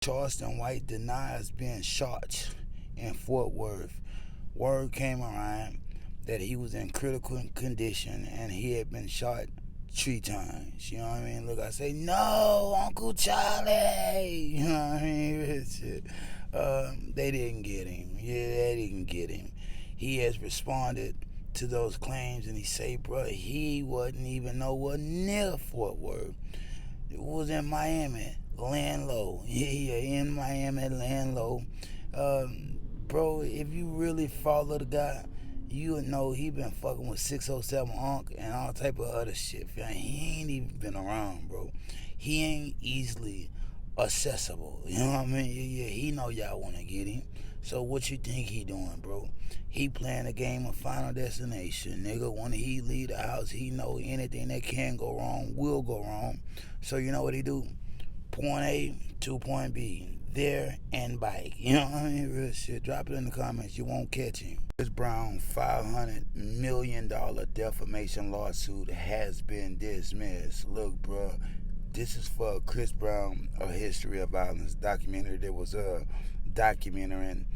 Charleston White denies being shot in Fort Worth. Word came around that he was in critical condition and he had been shot 3 times. You know what I mean? Look, I say, no, Uncle Charlie. You know what I mean? Shit. They didn't get him. Yeah, they didn't get him. He has responded to those claims and he say, bro, he wasn't even nowhere near Fort Worth. It was in Miami, laying low. Yeah, in Miami, laying low. Bro, if you really follow the guy, you would know he been fucking with 607 Unc and all type of other shit. He ain't even been around, bro. He ain't easily accessible. You know what I mean? Yeah, he know y'all want to get him. So what you think he doing, bro? He playing a game of Final Destination, nigga. When he leave the house, he know anything that can go wrong will go wrong. So you know what he do? Point A to point B. There and bike. You know what I mean? Real shit. Drop it in the comments. You won't catch him. Chris Brown $500 million defamation lawsuit has been dismissed. Look, bro, this is for Chris Brown, A History of Violence documentary that was documenting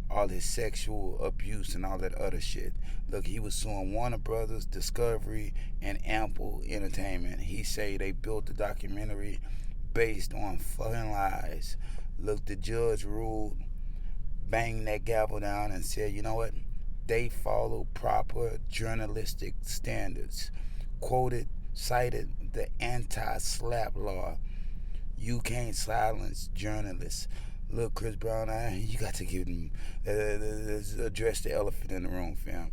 all his sexual abuse and all that other shit. Look, he was suing Warner Brothers, Discovery, and Ample Entertainment. He say they built the documentary based on fucking lies. Look, the judge ruled, banged that gavel down and said, you know what? They follow proper journalistic standards. Cited the anti-slap law. You can't silence journalists. Look, Chris Brown, you got to give him, address the elephant in the room, fam.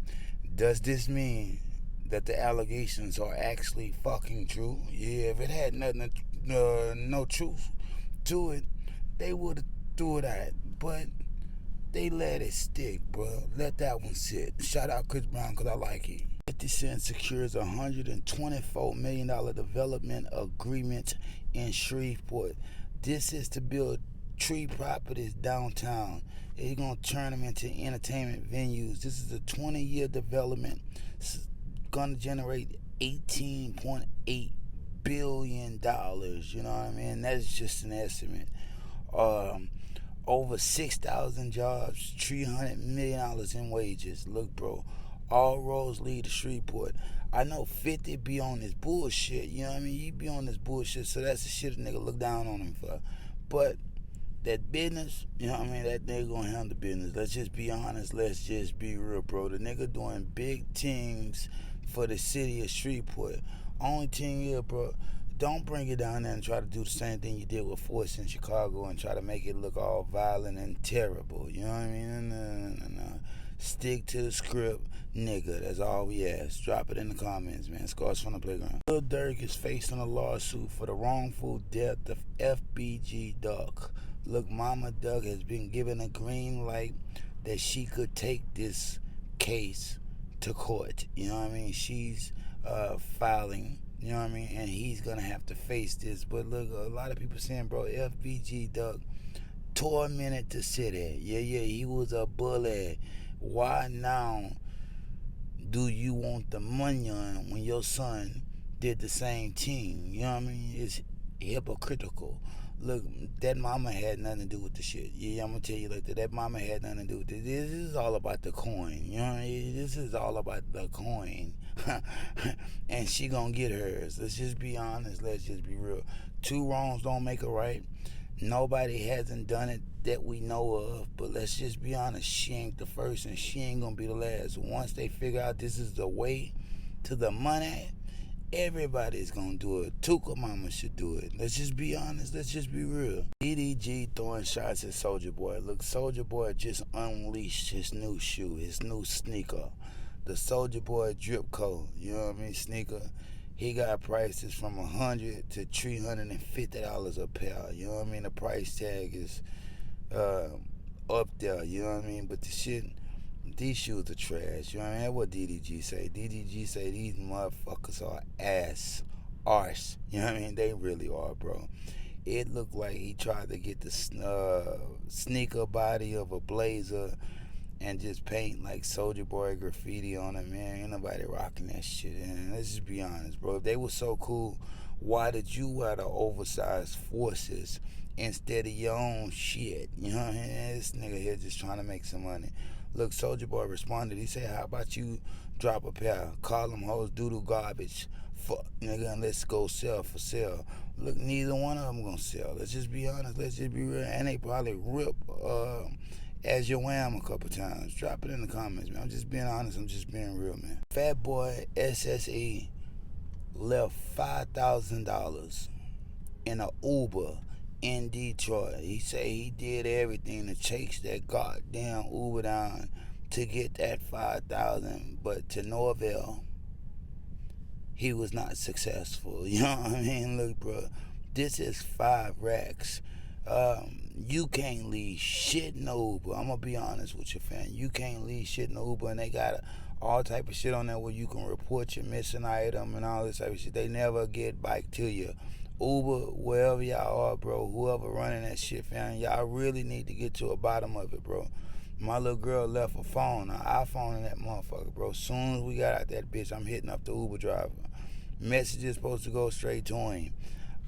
Does this mean that the allegations are actually fucking true? Yeah, if it had no truth to it, they would have threw it out. But they let it stick, bro. Let that one sit. Shout out Chris Brown because I like it. 50 Cent secures $124 million development agreement in Shreveport. This is to build tree properties downtown. They're going to turn them into entertainment venues. This is a 20-year development. It's going to generate $18.8 billion. You know what I mean? That's just an estimate. Over 6,000 jobs, $300 million in wages. Look, bro, all roads lead to Shreveport. I know 50 be on this bullshit, you know what I mean? He be on this bullshit, so that's the shit a nigga look down on him for. But that business, you know what I mean, that nigga gonna handle the business. Let's just be honest, let's just be real, bro. The nigga doing big things for the city of Shreveport. Only thing is, bro, don't bring it down there and try to do the same thing you did with Force in Chicago and try to make it look all violent and terrible. You know what I mean? No. Stick to the script, nigga. That's all we ask. Drop it in the comments, man. Scores from the playground. Lil Durk is facing a lawsuit for the wrongful death of FBG Duck. Look, Mama Duck has been given a green light that she could take this case to court. You know what I mean? She's filing. You know what I mean? And he's going to have to face this. But look, a lot of people saying, bro, FBG Duck tormented the city. Yeah, he was a bully. Why now do you want the money on when your son did the same thing? You know what I mean? It's hypocritical. Look, that mama had nothing to do with the shit. Yeah, I'm going to tell you like that. That mama had nothing to do with it. This is all about the coin. You know what I mean? This is all about the coin. And she going to get hers. Let's just be honest. Let's just be real. 2 wrongs don't make a right. Nobody hasn't done it that we know of. But let's just be honest. She ain't the first and she ain't going to be the last. Once they figure out this is the way to the money, everybody's gonna do it. Tuka Mama should do it. Let's just be honest. Let's just be real. DDG throwing shots at Soulja Boy. Look, Soulja Boy just unleashed his new shoe, his new sneaker. The Soulja Boy Drip Coat. You know what I mean? Sneaker. He got prices from $100 to $350 a pair. You know what I mean? The price tag is up there. You know what I mean? But the shit, these shoes are trash. You know what I mean? That's what DDG say. DDG say these motherfuckers are arse. You know what I mean? They really are, bro. It looked like he tried to get the sneaker body of a blazer and just paint like Soulja Boy graffiti on it, man. Ain't nobody rocking that shit. And let's just be honest, bro. If they were so cool, Why did you wear the oversized forces instead of your own shit? You know what I mean? This nigga here just trying to make some money. Look, Soulja Boy responded. He said, how about you drop a pair, call them hoes doo-doo garbage, fuck nigga, and let's go sell for sale. Look, neither one of them gonna sell. Let's just be honest. Let's just be real. And they probably rip as your wham a couple times. Drop it in the comments, man. I'm just being honest. I'm just being real, man. Fatboy SSE left $5,000 in an Uber in Detroit. He said he did everything to chase that goddamn Uber down to get that $5,000, but to no avail. He was not successful. You know what I mean? Look, bro, this is 5 racks. You can't leave shit in the Uber. I'm gonna be honest with you, fam. You can't leave shit in the Uber, and they got all type of shit on there where you can report your missing item and all this type of shit. They never get back to you. Uber, wherever y'all are, bro, whoever running that shit, fam, y'all really need to get to the bottom of it, bro. My little girl left a phone, an iPhone in that motherfucker, bro. Soon as we got out that bitch, I'm hitting up the Uber driver. Message is supposed to go straight to him.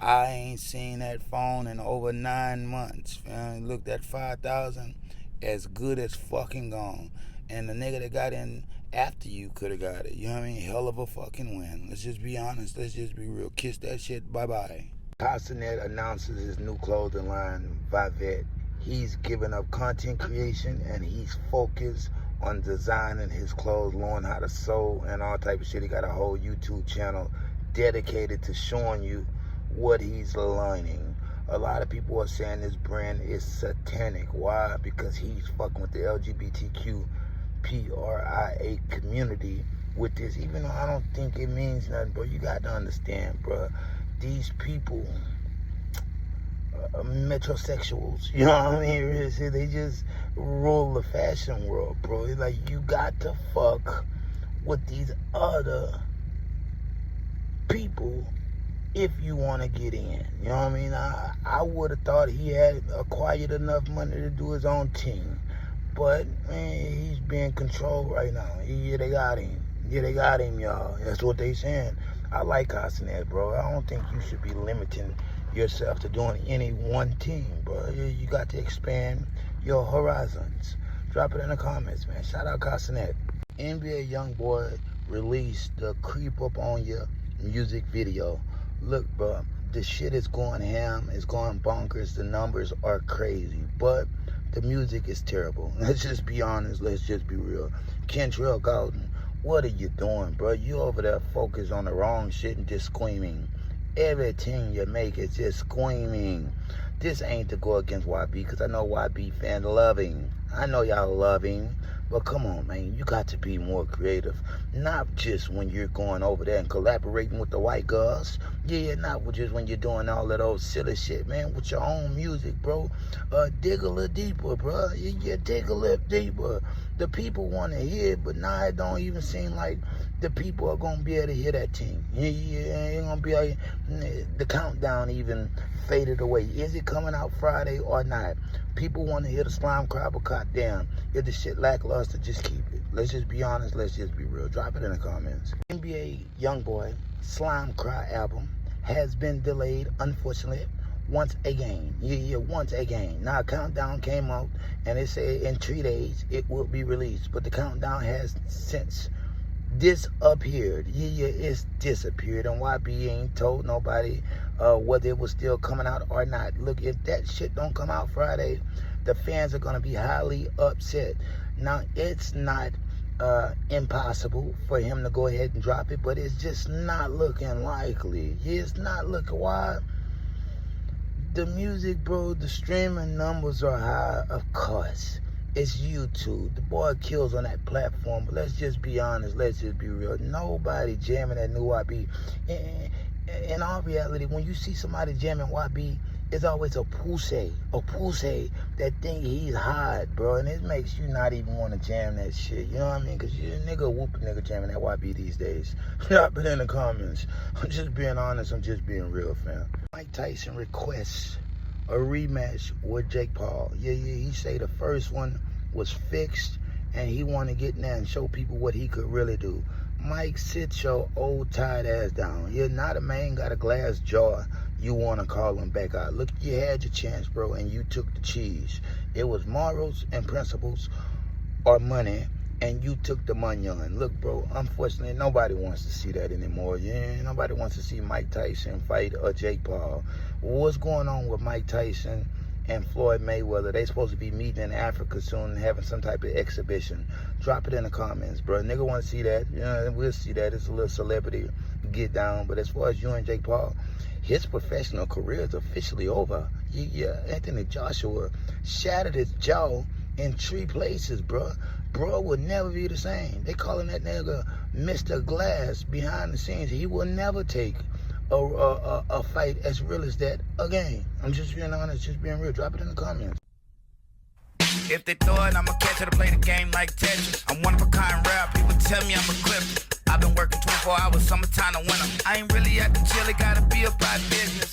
I ain't seen that phone in over 9 months, fam. Look, that 5,000 as good as fucking gone. And the nigga that got in after you could have got it. You know what I mean? Hell of a fucking win. Let's just be honest. Let's just be real. Kiss that shit. Bye-bye. Cenat announces his new clothing line, Vivet. He's given up content creation and he's focused on designing his clothes, learning how to sew and all type of shit. He got a whole YouTube channel dedicated to showing you what he's learning. A lot of people are saying this brand is satanic. Why? Because he's fucking with the LGBTQ PRIA community with this, even though I don't think it means nothing, bro. You got to understand, bro. These people are metrosexuals, you know what I mean? They just rule the fashion world, bro. It's like, you got to fuck with these other people if you want to get in. You know what I mean? I would have thought he had acquired enough money to do his own team. But, man, he's being controlled right now. Yeah, they got him. Yeah, they got him, y'all. That's what they saying. I like Cenat, bro. I don't think you should be limiting yourself to doing any one team, bro. You got to expand your horizons. Drop it in the comments, man. Shout out Cenat. NBA Youngboy released the Creep Up On Ya music video. Look, bro, the shit is going ham. It's going bonkers. The numbers are crazy. But the music is terrible. Let's just be honest. Let's just be real. Kentrell Golden, what are you doing, bro? You over there focused on the wrong shit and just screaming. Everything you make is just screaming. This ain't to go against YB, because I know YB fan loving. I know y'all loving. But come on, man, you got to be more creative. Not just when you're going over there and collaborating with the white girls. Yeah, not just when you're doing all of those silly shit, man, with your own music, bro. Dig a little deeper, bro. You dig a little deeper. The people want to hear it, but now it don't even seem like the people are going to be able to hear that thing. Yeah, ain't going to be like, the countdown even faded away. Is it coming out Friday or not? People want to hear the slime cry, but goddamn, if the shit lackluster, just keep it. Let's just be honest. Let's just be real. Drop it in the comments. NBA Youngboy Slime Cry album has been delayed, unfortunately, once again. Yeah, once again. Now, a countdown came out, and it said in 3 days it will be released. But the countdown has since disappeared. Yeah, it's disappeared. And YB ain't told nobody whether it was still coming out or not. Look, if that shit don't come out Friday, the fans are going to be highly upset. Now, it's not impossible for him to go ahead and drop it, but it's just not looking likely. It's not looking. Why? The music, bro, the streaming numbers are high, of course. It's YouTube. The boy kills on that platform. But let's just be honest. Let's just be real. Nobody jamming that new YB. In all reality, when you see somebody jamming YB, it's always a pussy that think he's hot, bro. And it makes you not even want to jam that shit. You know what I mean? Because you're a nigga whooping nigga jamming that YB these days. Drop it in the comments. I'm just being honest. I'm just being real, fam. Mike Tyson requests a rematch with Jake Paul. Yeah, he say the first one was fixed and he want to get in there and show people what he could really do. Mike, sit your old tired ass down. You're not a man, got a glass jaw. You want to call him back out. Look, you had your chance, bro, and you took the cheese. It was morals and principles or money, and you took the money on. Look, bro, unfortunately, nobody wants to see that anymore. Yeah, nobody wants to see Mike Tyson fight or Jake Paul. What's going on with Mike Tyson and Floyd Mayweather? They supposed to be meeting in Africa soon and having some type of exhibition. Drop it in the comments, bro. Nigga want to see that. Yeah, we'll see that. It's a little celebrity get down. But as far as you and Jake Paul, his professional career is officially over. Yeah, Anthony Joshua shattered his jaw in 3 places, bro. Bro will never be the same. They calling that nigga Mr. Glass behind the scenes. He will never take a fight as real as that again. I'm just being honest, just being real. Drop it in the comments. If they throw it, I'ma catch it to play the game like Tetris. I'm one of a kind rap, people tell me I'm a clip. I've been working 24 hours, summertime to winter. I ain't really at the jail, it gotta be about business.